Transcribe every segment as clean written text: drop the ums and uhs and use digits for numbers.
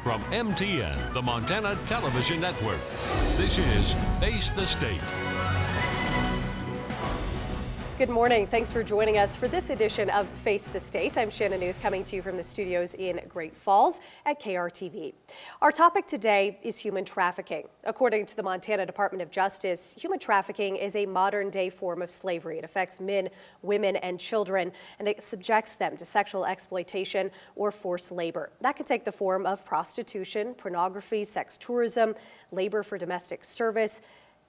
From MTN, the Montana Television Network, this is Face the State. Good morning. Thanks for joining us for this edition of Face the State. I'm Shannon Newth, coming to you from the studios in Great Falls at KRTV. Our topic today is human trafficking. According to the Montana Department of Justice, human trafficking is a modern-day form of slavery. It affects men, women, and children, and it subjects them to sexual exploitation or forced labor. That can take the form of prostitution, pornography, sex tourism, labor for domestic service,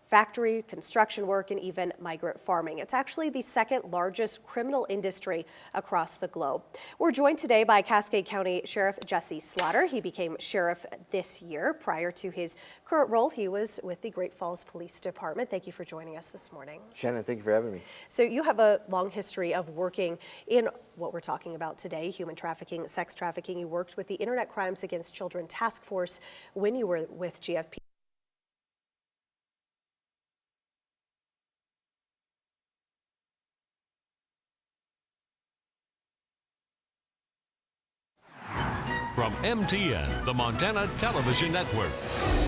factory, construction work, and even migrant farming. It's actually the second largest criminal industry across the globe. We're joined today by Cascade County Sheriff Jesse Slaughter. He became sheriff this year. Prior to his current role, he was with the Great Falls Police Department. Thank you for joining us this morning. Shannon, thank you for having me. So you have a long history of working in what we're talking about today, human trafficking, sex trafficking. You worked with the Internet Crimes Against Children Task Force when you were with GFP. From MTN, the Montana Television Network,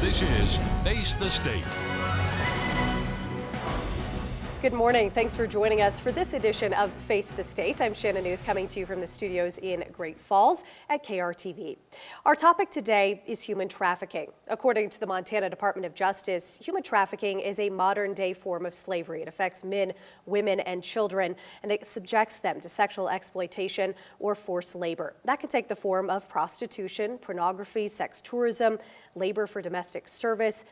this is Face the State. Good morning. Thanks for joining us for this edition of Face the State. I'm Shannon Newth, coming to you from the studios in Great Falls at KRTV. Our topic today is human trafficking. According to the Montana Department of Justice, human trafficking is a modern-day form of slavery. It affects men, women, and children, and it subjects them to sexual exploitation or forced labor. That can take the form of prostitution, pornography, sex tourism, labor for domestic service,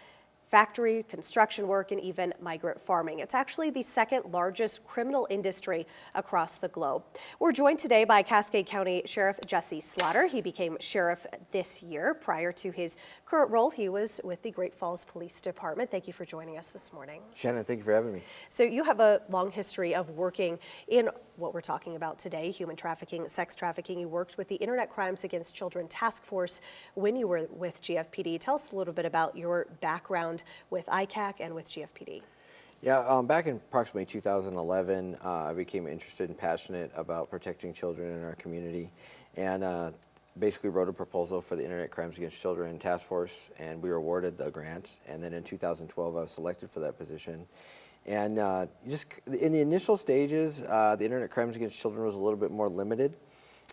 factory, construction work, and even migrant farming. It's actually the second largest criminal industry across the globe. We're joined today by Cascade County Sheriff Jesse Slaughter. He became sheriff this year. Prior to his current role, he was with the Great Falls Police Department. Thank you for joining us this morning. Shannon, thank you for having me. So you have a long history of working in what we're talking about today, human trafficking, sex trafficking. You worked with the Internet Crimes Against Children Task Force when you were with GFPD. Tell us a little bit about your background with ICAC and with GFPD. Yeah, back in approximately 2011, I became interested and passionate about protecting children in our community, and basically wrote a proposal for the Internet Crimes Against Children Task Force, and we were awarded the grant. And then in 2012, I was selected for that position. And just in the initial stages, the Internet Crimes Against Children was a little bit more limited.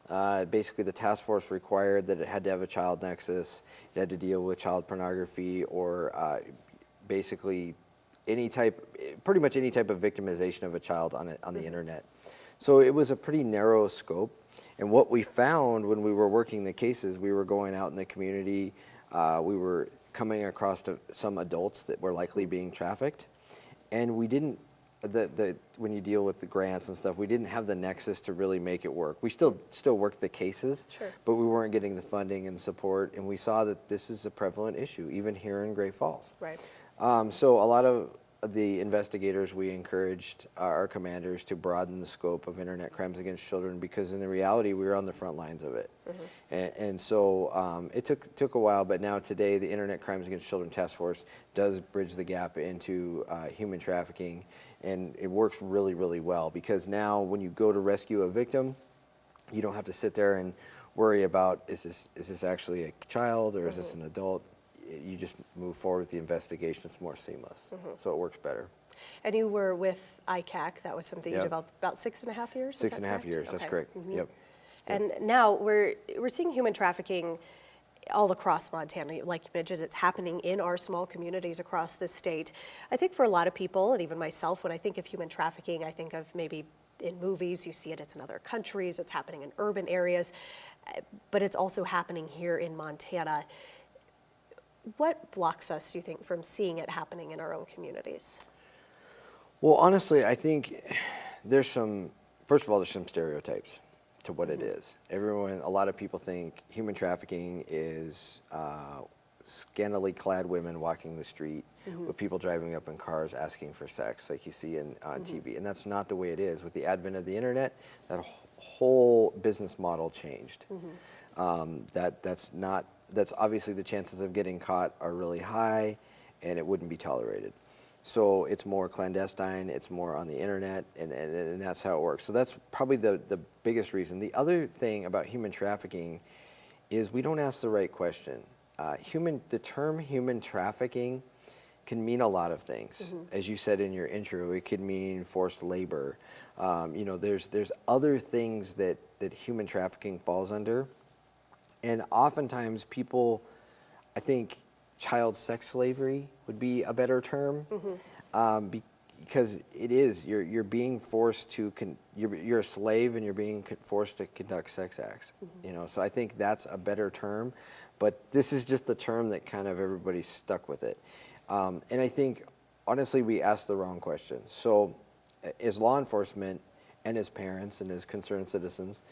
Basically, the task force required that it had to have a child nexus, it had to deal with child pornography, or basically pretty much any type of victimization of a child on the internet. So it was a pretty narrow scope. And what we found when we were working the cases, we were going out in the community, we were coming across some adults that were likely being trafficked, and we didn't, when you deal with the grants and stuff, we didn't have the nexus to really make it work. We still worked the cases, sure, but we weren't getting the funding and support, and we saw that this is a prevalent issue, even here in Great Falls. Right. So a lot of the investigators, we encouraged our commanders to broaden the scope of Internet Crimes Against Children, because in the reality, we were on the front lines of it. Mm-hmm. And so it took a while, but now today, the Internet Crimes Against Children Task Force does bridge the gap into human trafficking, and it works really, really well, because now when you go to rescue a victim, you don't have to sit there and worry about, is this actually a child, or is this an adult? You just move forward with the investigation. It's more seamless, so it works better. And you were with ICAC. That was something you developed about 6.5 years? 6.5 years, that's correct. Mm-hmm. Yep. And now we're seeing human trafficking all across Montana. Like you mentioned, it's happening in our small communities across the state. I think for a lot of people, and even myself, when I think of human trafficking, I think of maybe in movies, you see it's in other countries, it's happening in urban areas, but it's also happening here in Montana. What blocks us, do you think, from seeing it happening in our own communities? Well, honestly, I think first of all, there's some stereotypes to what it is. A lot of people think human trafficking is scantily clad women walking the street with people driving up in cars asking for sex, like you see on TV. And that's not the way it is. With the advent of the internet, that whole business model changed. That's obviously, the chances of getting caught are really high, and it wouldn't be tolerated. So it's more clandestine, it's more on the internet, and that's how it works. So that's probably the biggest reason. The other thing about human trafficking is we don't ask the right question. The term human trafficking can mean a lot of things. As you said in your intro, it could mean forced labor. There's other things that human trafficking falls under. And oftentimes people, I think child sex slavery would be a better term, because it is, you're being forced to, you're a slave and you're being forced to conduct sex acts. So I think that's a better term, but this is just the term that kind of everybody's stuck with it. And I think, honestly, we asked the wrong question. So as law enforcement and as parents and as concerned citizens,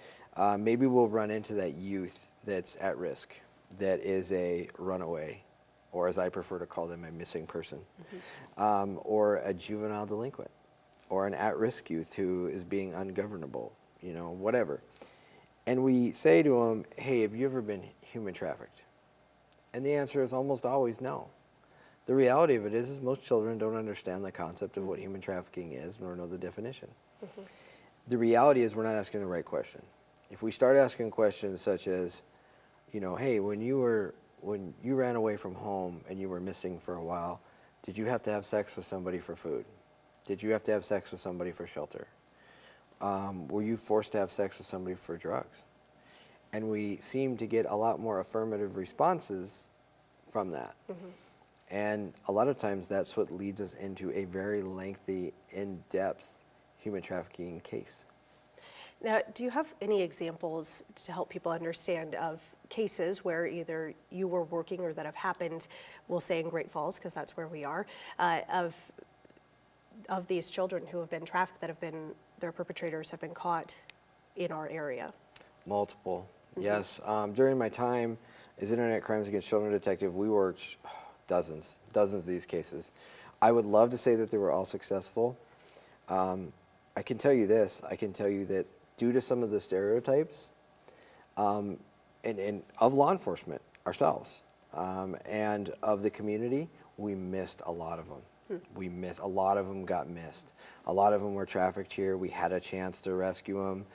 maybe we'll run into that youth that's at risk, that is a runaway, or as I prefer to call them, a missing person, or a juvenile delinquent, or an at-risk youth who is being ungovernable, whatever. And we say to them, hey, have you ever been human trafficked? And the answer is almost always no. The reality of it is most children don't understand the concept of what human trafficking is, nor know the definition. The reality is we're not asking the right question. If we start asking questions such as, hey, when you ran away from home and you were missing for a while, did you have to have sex with somebody for food? Did you have to have sex with somebody for shelter? Were you forced to have sex with somebody for drugs? And we seem to get a lot more affirmative responses from that. And a lot of times that's what leads us into a very lengthy, in-depth human trafficking case. Now, do you have any examples to help people understand of cases where either you were working or that have happened, we'll say in Great Falls, because that's where we are, of these children who have been trafficked, their perpetrators have been caught in our area? Multiple, yes. During my time as Internet Crimes Against Children detective, we worked dozens of these cases. I would love to say that they were all successful. I can tell you this, I can tell you that due to some of the stereotypes and of law enforcement ourselves and of the community, we missed a lot of them. A lot of them got missed. A lot of them were trafficked here. We had a chance to rescue them,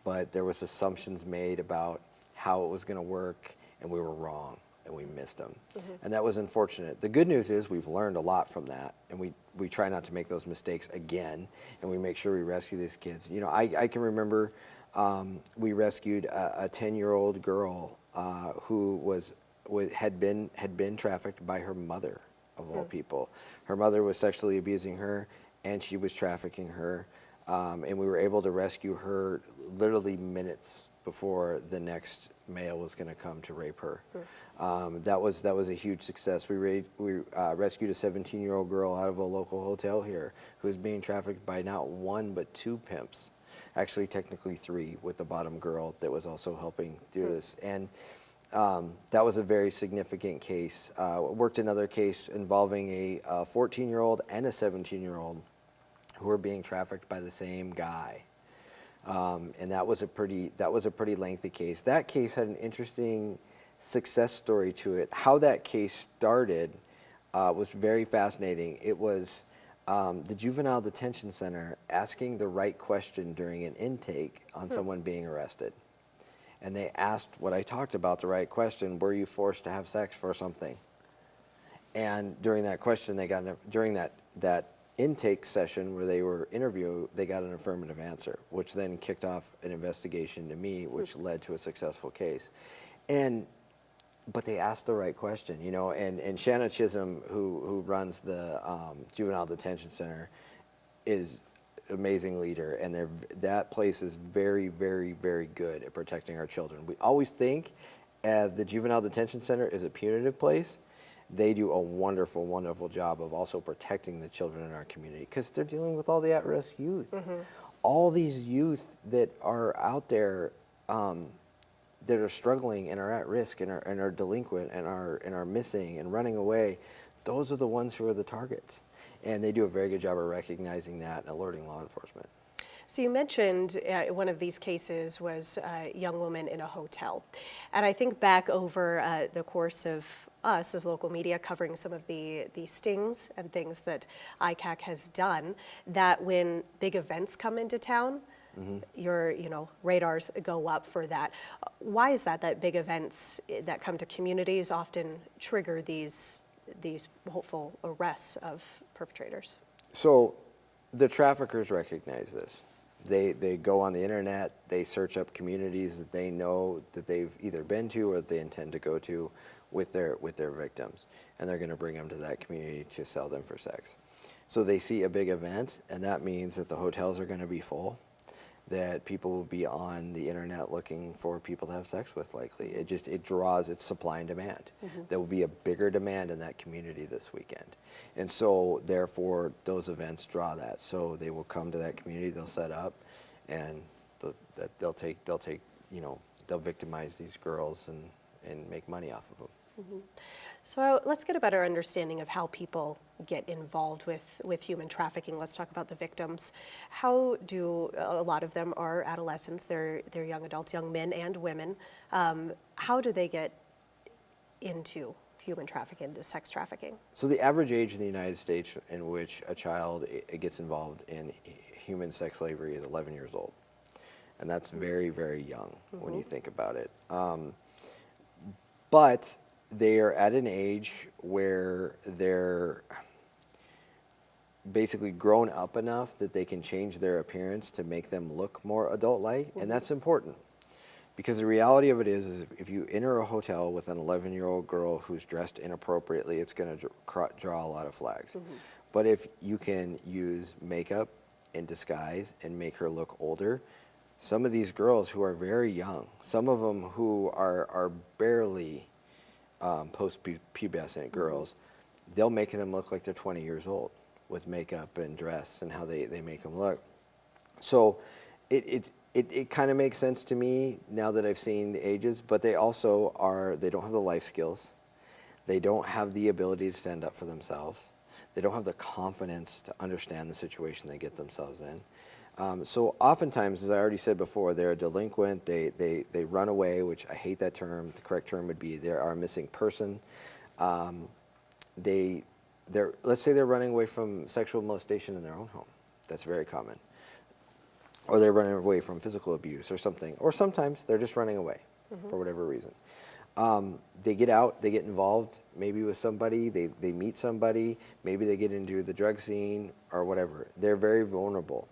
but there was assumptions made about how it was going to work, and we were wrong, and we missed them. And that was unfortunate. The good news is we've learned a lot from that, and we try not to make those mistakes again, and we make sure we rescue these kids. I can remember we rescued a 10-year-old girl who had been trafficked by her mother, of all people. Her mother was sexually abusing her, and she was trafficking her, and we were able to rescue her literally minutes before the next male was going to come to rape her. That was a huge success. We rescued a 17-year-old girl out of a local hotel here who was being trafficked by not one but two pimps, actually technically three, with the bottom girl that was also helping do this. And that was a very significant case. Worked another case involving a 14-year-old and a 17-year-old who were being trafficked by the same guy. And that was a pretty lengthy case. That case had an interesting success story to it. How that case started was very fascinating. It was the Juvenile Detention Center asking the right question during an intake on someone being arrested. And they asked what I talked about, the right question: were you forced to have sex for something? And during that question, during that intake session where they were interviewed, they got an affirmative answer, which then kicked off an investigation to me, which led to a successful case. But they asked the right question, and Shanna Chisholm, who runs the Juvenile Detention Center, is an amazing leader, and that place is very, very, very good at protecting our children. We always think the Juvenile Detention Center is a punitive place. They do a wonderful, wonderful job of also protecting the children in our community, because they're dealing with all the at-risk youth. All these youth that are out there that are struggling and are at risk and are delinquent and are missing and running away, those are the ones who are the targets. And they do a very good job of recognizing that and alerting law enforcement. So you mentioned one of these cases was a young woman in a hotel. And I think back over the course of us as local media covering some of the stings and things that ICAC has done, that when big events come into town, your radars go up for that. Why is that big events that come to communities often trigger these hopeful arrests of perpetrators? So the traffickers recognize this. They go on the internet, they search up communities that they know that they've either been to or that they intend to go to with their victims, and they're going to bring them to that community to sell them for sex. So they see a big event, and that means that the hotels are going to be full, that people will be on the internet looking for people to have sex with, likely. It draws its supply and demand. There will be a bigger demand in that community this weekend. And so therefore those events draw that. So they will come to that community, they'll set up, and they'll victimize these girls and make money off of them. So let's get a better understanding of how people get involved with human trafficking. Let's talk about the victims. How do a lot of them are adolescents? They're young adults, young men and women. How do they get into human trafficking, into sex trafficking? So the average age in the United States in which a child gets involved in human sex slavery is 11 years old, and that's very, very young when you think about it. But they are at an age where they're basically grown up enough that they can change their appearance to make them look more adult-like, and that's important. Because the reality of it is if you enter a hotel with an 11-year-old girl who's dressed inappropriately, it's going to draw a lot of flags. But if you can use makeup and disguise and make her look older, some of these girls who are very young, some of them who are barely post-pubescent girls, they'll make them look like they're 20 years old with makeup and dress and how they make them look. So it kind of makes sense to me now that I've seen the ages, but they also they don't have the life skills. They don't have the ability to stand up for themselves. They don't have the confidence to understand the situation they get themselves in. So oftentimes, as I already said before, they're a delinquent, they run away, which I hate that term. The correct term would be they are a missing person. Let's say they're running away from sexual molestation in their own home. That's very common. Or they're running away from physical abuse or something. Or sometimes they're just running away for whatever reason. They get out, they get involved maybe with somebody, they meet somebody, maybe they get into the drug scene or whatever. They're very vulnerable.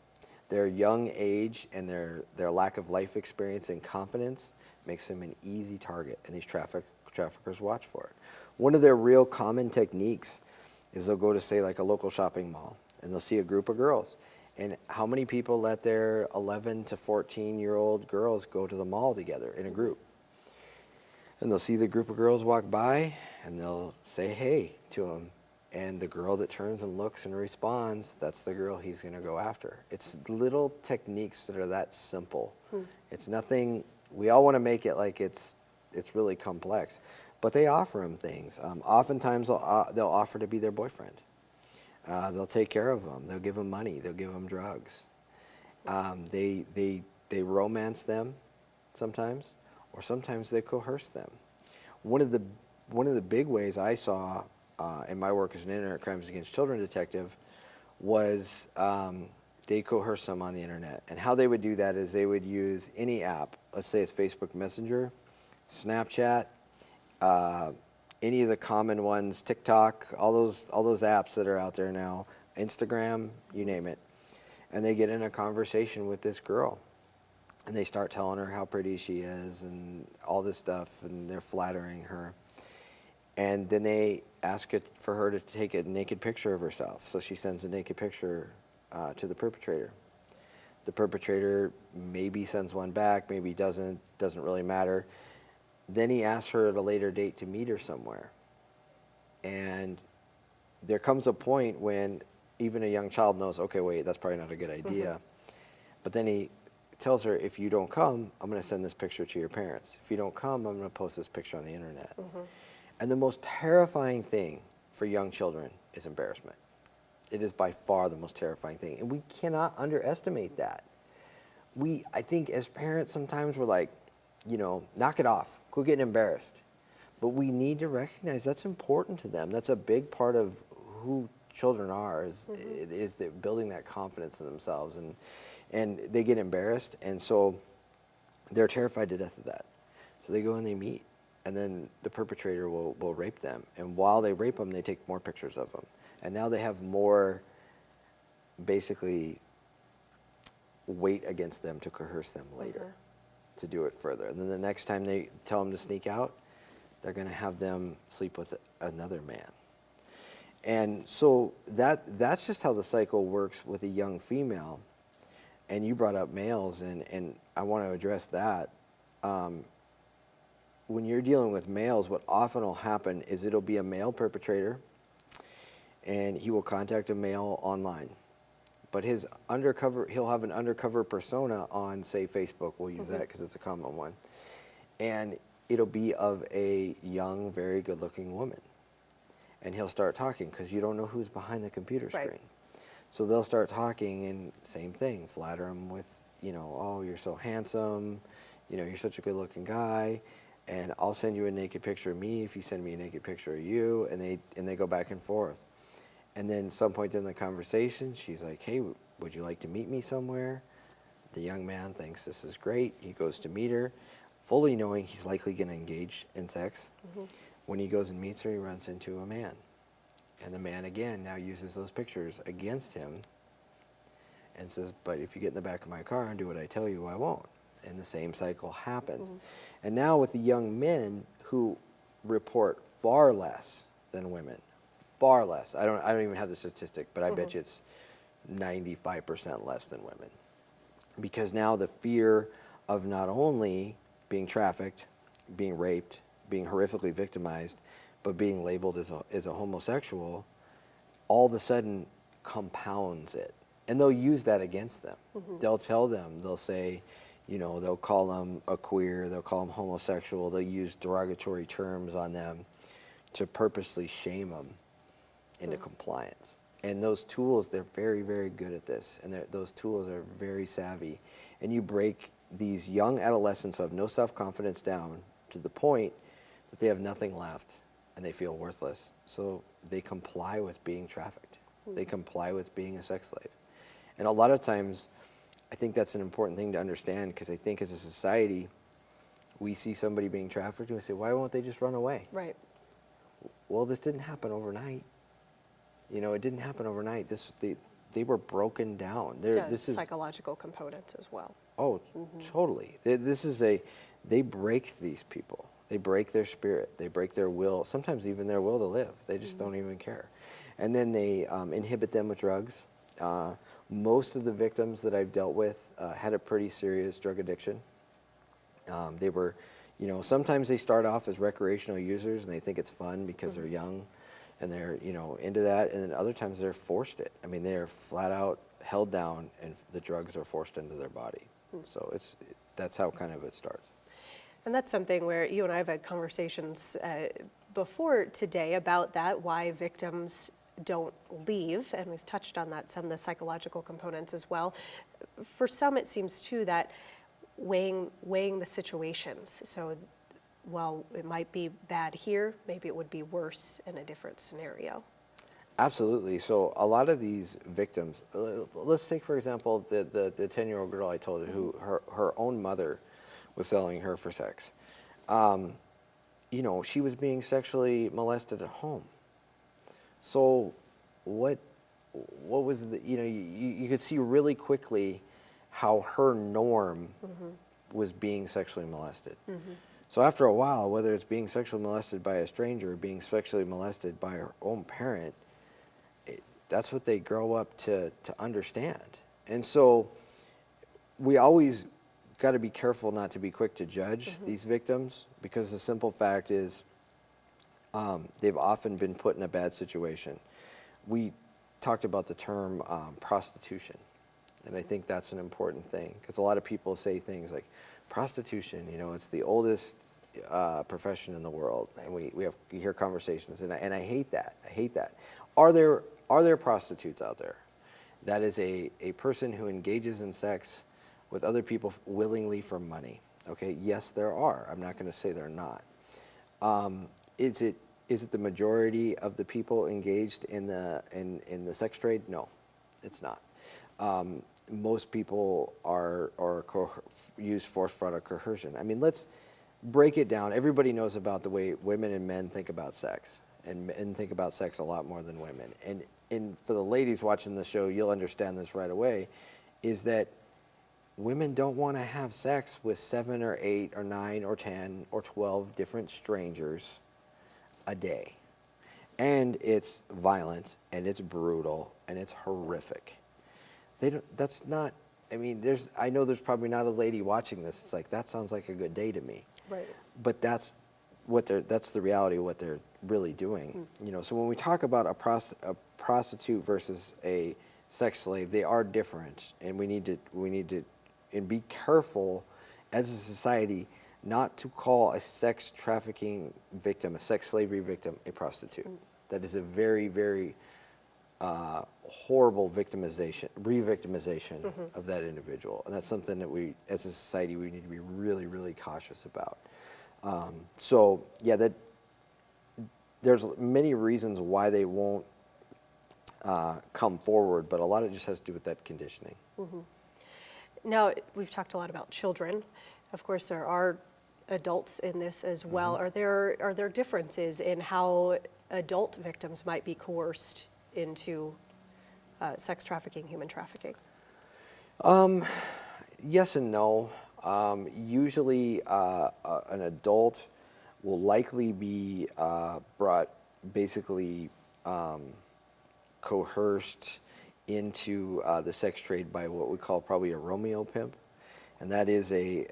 Their young age and their lack of life experience and confidence makes them an easy target, and these traffickers watch for it. One of their real common techniques is they'll go to, say, like a local shopping mall, and they'll see a group of girls. And how many people let their 11 to 14-year-old girls go to the mall together in a group? And they'll see the group of girls walk by, and they'll say hey to them. And the girl that turns and looks and responds, that's the girl he's going to go after. It's little techniques that are that simple. It's nothing, we all want to make it like it's really complex. But they offer them things. Oftentimes they'll offer to be their boyfriend. They'll take care of them. They'll give them money. They'll give them drugs. They romance them sometimes, or sometimes they coerce them. One of the big ways I saw in my work as an internet crimes against children detective was they coerce them on the internet. And how they would do that is they would use any app. Let's say it's Facebook Messenger, Snapchat, any of the common ones, TikTok, all those apps that are out there now, Instagram, you name it. And they get in a conversation with this girl. And they start telling her how pretty she is and all this stuff, and they're flattering her. And then they ask for her to take a naked picture of herself. So she sends a naked picture to the perpetrator. The perpetrator maybe sends one back, maybe doesn't really matter. Then he asks her at a later date to meet her somewhere. And there comes a point when even a young child knows, okay, wait, that's probably not a good idea. But then he tells her, if you don't come, I'm going to send this picture to your parents. If you don't come, I'm going to post this picture on the internet. And the most terrifying thing for young children is embarrassment. It is by far the most terrifying thing. And we cannot underestimate that. I think as parents sometimes we're like, knock it off. Quit getting embarrassed. But we need to recognize that's important to them. That's a big part of who children are, is building that confidence in themselves. And they get embarrassed, and so they're terrified to death of that. So they go and they meet, and then the perpetrator will rape them. And while they rape them, they take more pictures of them. And now they have more, basically, weight against them to coerce them later to do it further. And then the next time they tell them to sneak out, they're going to have them sleep with another man. And so that's just how the cycle works with a young female. And you brought up males, and I want to address that. When you're dealing with males, what often will happen is it'll be a male perpetrator, and he will contact a male online. But he'll have an undercover persona on, say, Facebook. We'll use that because it's a common one. And it'll be of a young, very good-looking woman. And he'll start talking because you don't know who's behind the computer screen. Right. So they'll start talking, and same thing, flatter him with, oh, you're so handsome, you're such a good-looking guy, and I'll send you a naked picture of me if you send me a naked picture of you, and they go back and forth. And then some point in the conversation, she's like, hey, would you like to meet me somewhere? The young man thinks this is great. He goes to meet her, fully knowing he's likely going to engage in sex. When he goes and meets her, he runs into a man. And the man, again, now uses those pictures against him and says, but if you get in the back of my car and do what I tell you, I won't. And the same cycle happens. And now with the young men who report far less than women, far less. I don't even have the statistic, but I bet you it's 95% less than women. Because now the fear of not only being trafficked, being raped, being horrifically victimized, but being labeled as a homosexual, all of a sudden compounds it. And they'll use that against them. They'll tell them, they'll say, they'll call them a queer, they'll call them homosexual, they'll use derogatory terms on them to purposely shame them into compliance. And those tools, they're very, very good at this. And those tools are very savvy. And you break these young adolescents who have no self-confidence down to the point that they have nothing left and they feel worthless. So they comply with being trafficked. They comply with being a sex slave. And a lot of times, I think that's an important thing to understand, because I think as a society, we see somebody being trafficked and we say, why won't they just run away? Right. Well, this didn't happen overnight. It didn't happen overnight. They were broken down. This is psychological component as well. Oh, totally. They break these people. They break their spirit. They break their will, sometimes even their will to live. They just don't even care. And then they inhibit them with drugs. Most of the victims that I've dealt with had a pretty serious drug addiction. They were, sometimes they start off as recreational users and they think it's fun because they're young and they're, into that. And then other times they're forced it. I mean, they're flat out held down and the drugs are forced into their body. So that's how kind of it starts. And that's something where you and I have had conversations before today about that, why victims don't leave, and we've touched on that, some of the psychological components as well. For some, it seems too that weighing the situations. So while it might be bad here, maybe it would be worse in a different scenario. Absolutely. So a lot of these victims, let's take for example the 10-year-old girl I told you who her own mother was selling her for sex. She was being sexually molested at home. So what was you could see really quickly how her norm was being sexually molested. So after a while, whether it's being sexually molested by a stranger or being sexually molested by her own parent, that's what they grow up to understand. And so we always got to be careful not to be quick to judge these victims, because the simple fact is they've often been put in a bad situation. We talked about the term prostitution, and I think that's an important thing, because a lot of people say things like prostitution, it's the oldest profession in the world, and we hear conversations, and I hate that. I hate that. Are there prostitutes out there? That is a person who engages in sex with other people willingly for money. Okay, yes, there are. I'm not going to say they're not. Is it the majority of the people engaged in the sex trade? No, it's not. most people use force, fraud, or coercion. I mean, let's break it down. Everybody knows about the way women and men think about sex, and men think about sex a lot more than women. And for the ladies watching the show, you'll understand this right away, is that women don't want to have sex with 7 or 8 or 9 or 10 or 12 different strangers a day. And it's violent, and it's brutal, and it's horrific. That's not, I mean, I know there's probably not a lady watching this. It's like, that sounds like a good day to me. Right. But that's the reality of what they're really doing. You know, so when we talk about a prostitute versus a sex slave, they are different, and we need to and be careful as a society not to call a sex trafficking victim, a sex slavery victim, a prostitute. That is a very, very horrible re-victimization of that individual. And that's something that we, as a society, we need to be really, really cautious about. So yeah, there's many reasons why they won't come forward, but a lot of it just has to do with that conditioning. Now, we've talked a lot about children. Of course, there are adults in this as well. Are there differences in how adult victims might be coerced into sex trafficking, human trafficking? Yes and no. Usually, an adult will likely be brought, basically coerced into the sex trade by what we call probably a Romeo pimp, and that is a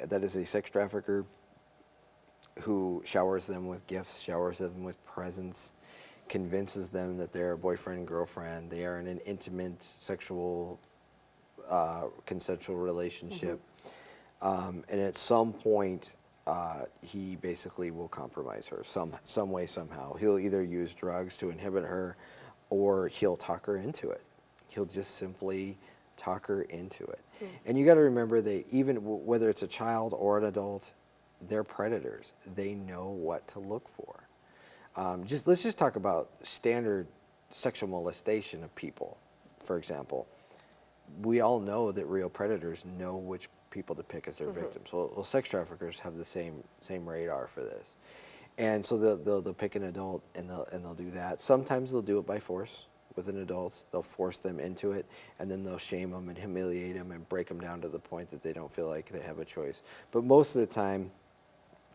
sex trafficker who showers them with gifts, showers them with presents, convinces them that they're a boyfriend and girlfriend, they are in an intimate sexual consensual relationship, and at some point he basically will compromise her some way, somehow. He'll either use drugs to inhibit her, or he'll talk her into it. He'll just simply talk her into it. And you got to remember that even whether it's a child or an adult, they're predators. They know what to look for. Let's just talk about standard sexual molestation of people, for example. We all know that real predators know which people to pick as their victims. Well, sex traffickers have the same radar for this, and so they'll pick an adult and they'll do that. Sometimes they'll do it by force with an adult. They'll force them into it, and then they'll shame them and humiliate them and break them down to the point that they don't feel like they have a choice. But most of the time,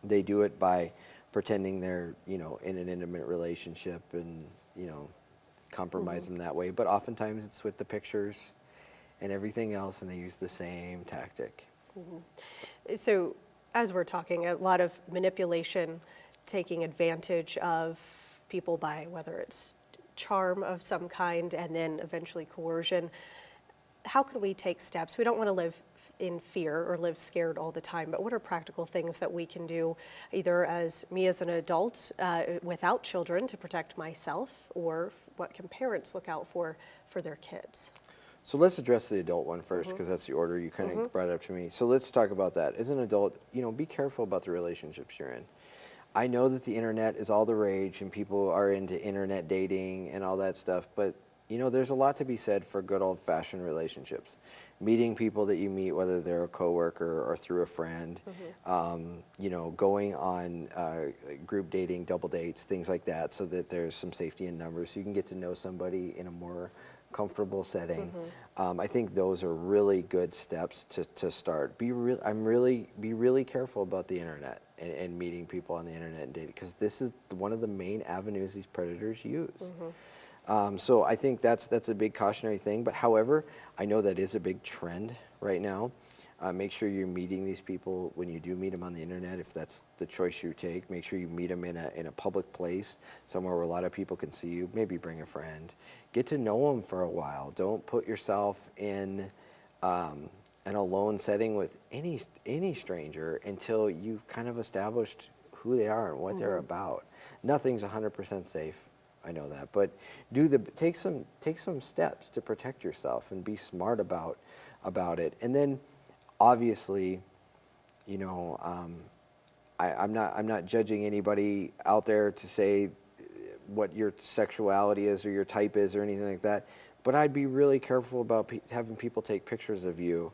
they do it by pretending they're, in an intimate relationship and, compromise them that way. But oftentimes it's with the pictures and everything else, and they use the same tactic. So as we're talking, a lot of manipulation, taking advantage of people by whether it's charm of some kind and then eventually coercion. How can we take steps? We don't want to live in fear or live scared all the time, but what are practical things that we can do, either as me as an adult without children, to protect myself, or what can parents look out for their kids? So let's address the adult one first, because that's the order you kind of brought up to me. So let's talk about that. As an adult, be careful about the relationships you're in. I know that the internet is all the rage and people are into internet dating and all that stuff, but there's a lot to be said for good old-fashioned relationships. Meeting people that you meet, whether they're a coworker or through a friend, going on group dating, double dates, things like that, so that there's some safety in numbers, so you can get to know somebody in a more comfortable setting. I think those are really good steps to start. Be really careful about the internet and meeting people on the internet and dating, because this is one of the main avenues these predators use. So I think that's a big cautionary thing. But however, I know that is a big trend right now. Make sure you're meeting these people when you do meet them on the internet, if that's the choice you take. Make sure you meet them in a public place, somewhere where a lot of people can see you. Maybe bring a friend. Get to know them for a while. Don't put yourself in an alone setting with any stranger until you've kind of established who they are and what they're about. Nothing's 100% safe. I know that, but take some steps to protect yourself and be smart about it. And then, obviously, I'm not judging anybody out there to say what your sexuality is or your type is or anything like that. But I'd be really careful about having people take pictures of you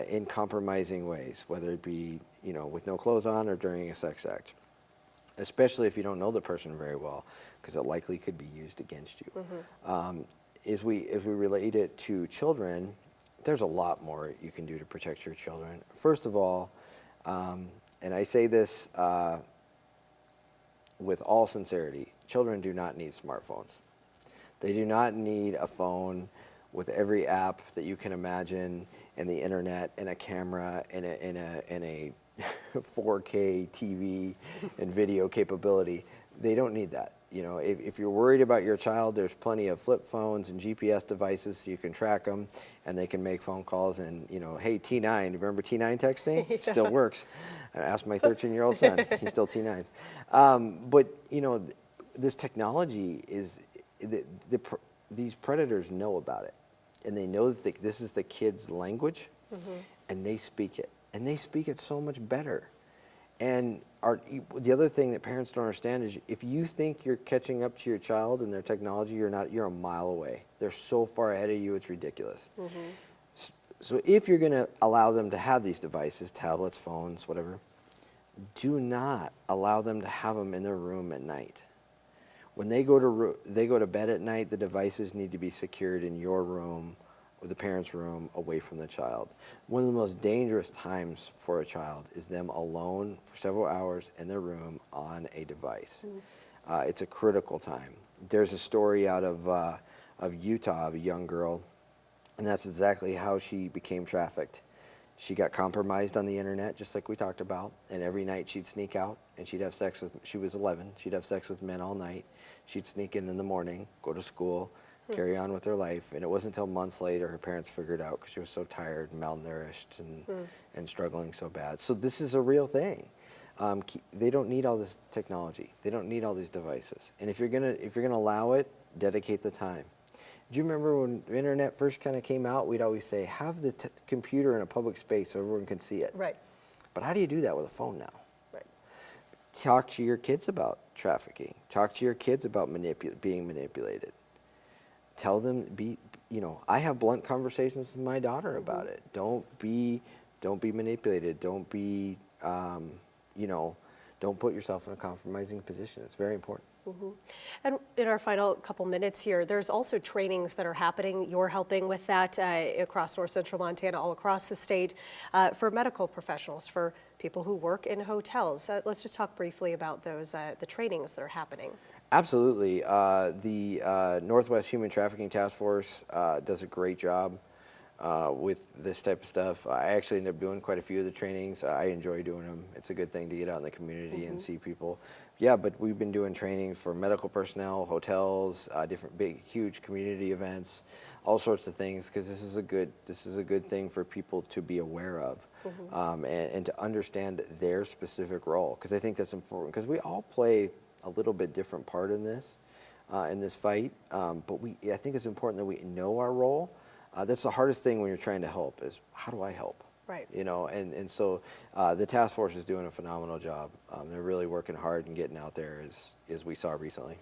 in compromising ways, whether it be, with no clothes on or during a sex act, especially if you don't know the person very well, because it likely could be used against you. As we relate it to children, there's a lot more you can do to protect your children. First of all, and I say this with all sincerity, children do not need smartphones. They do not need a phone with every app that you can imagine, and the internet, and a camera, and a 4K TV and video capability. They don't need that. If you're worried about your child, there's plenty of flip phones and GPS devices so you can track them, and they can make phone calls. And hey, T9, remember T9 texting? It still works. I asked my 13-year-old son; he still T9s. But this technology is. These predators know about it, and they know that this is the kid's language, and they speak it, and they speak it so much better. And the other thing that parents don't understand is if you think you're catching up to your child and their technology, you're not. You're a mile away. They're so far ahead of you, it's ridiculous. So if you're going to allow them to have these devices, tablets, phones, whatever, do not allow them to have them in their room at night. When they go to bed at night, the devices need to be secured in your room or the parent's room away from the child. One of the most dangerous times for a child is them alone for several hours in their room on a device. It's a critical time. There's a story out of Utah of a young girl, and that's exactly how she became trafficked. She got compromised on the internet, just like we talked about, and every night she'd sneak out and she'd have sex with, she was 11, she'd have sex with men all night. She'd sneak in the morning, go to school, carry on with her life, and it wasn't until months later her parents figured out because she was so tired and malnourished and struggling so bad. So this is a real thing. They don't need all this technology. They don't need all these devices. And if you're gonna allow it, dedicate the time. Do you remember when the internet first kind of came out? We'd always say, have the computer in a public space so everyone can see it. Right. But how do you do that with a phone now? Right. Talk to your kids about trafficking. Talk to your kids about being manipulated. Tell them, I have blunt conversations with my daughter about it. Don't be manipulated. Don't be, don't put yourself in a compromising position. It's very important. And in our final couple minutes here, there's also trainings that are happening. You're helping with that across north central Montana, all across the state, for medical professionals, for people who work in hotels. Let's just talk briefly about those, the trainings that are happening. Absolutely. The Northwest Human Trafficking Task Force does a great job with this type of stuff. I actually end up doing quite a few of the trainings. I enjoy doing them. It's a good thing to get out in the community and see people. Yeah, but we've been doing training for medical personnel, hotels, different big, huge community events, all sorts of things, because this is a good thing for people to be aware of, and to understand their specific role. Because I think that's important. Because we all play a little bit different part in this fight. But I think it's important that we know our role. That's the hardest thing when you're trying to help is, how do I help? Right. And so the task force is doing a phenomenal job. They're really working hard and getting out there as we saw recently.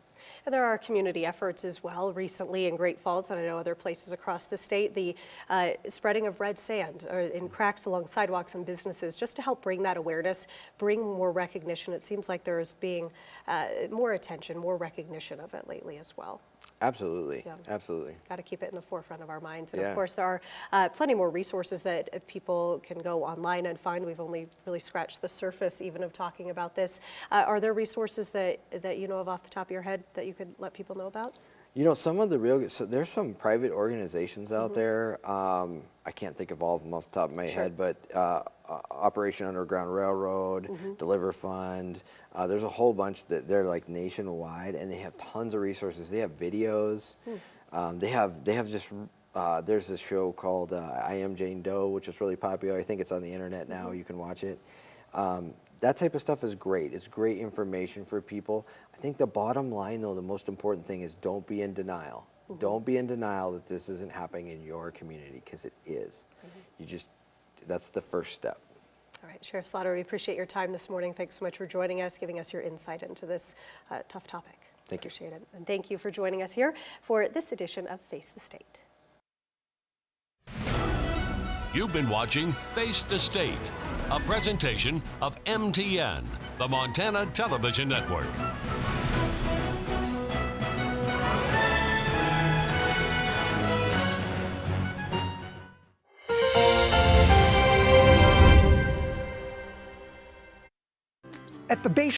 And there are community efforts as well recently in Great Falls, and I know other places across the state, the spreading of red sand in cracks along sidewalks and businesses, just to help bring that awareness, bring more recognition. It seems like there is being more attention, more recognition of it lately as well. Absolutely, Yeah. absolutely. Got to keep it in the forefront of our minds. And Yeah. of course, there are plenty more resources that people can go online and find. We've only really scratched the surface even of talking about this. Are there resources that you know of off the top of your head that you could let people know about? Some of the so there's some private organizations out there. I can't think of all of them off the top of my head, but Operation Underground Railroad, Deliver Fund. There's a whole bunch that they're like nationwide, and they have tons of resources. They have videos. They have just there's this show called I Am Jane Doe, which is really popular. I think it's on the internet now. You can watch it. That type of stuff is great. It's great information for people. I think the bottom line, though, the most important thing is don't be in denial. Don't be in denial that this isn't happening in your community, because it is. That's the first step. All right, Sheriff Slaughter, we appreciate your time this morning. Thanks so much for joining us, giving us your insight into this tough topic. Thank you. Appreciate it. And thank you for joining us here for this edition of Face the State. You've been watching Face the State, a presentation of MTN, the Montana Television Network. At the base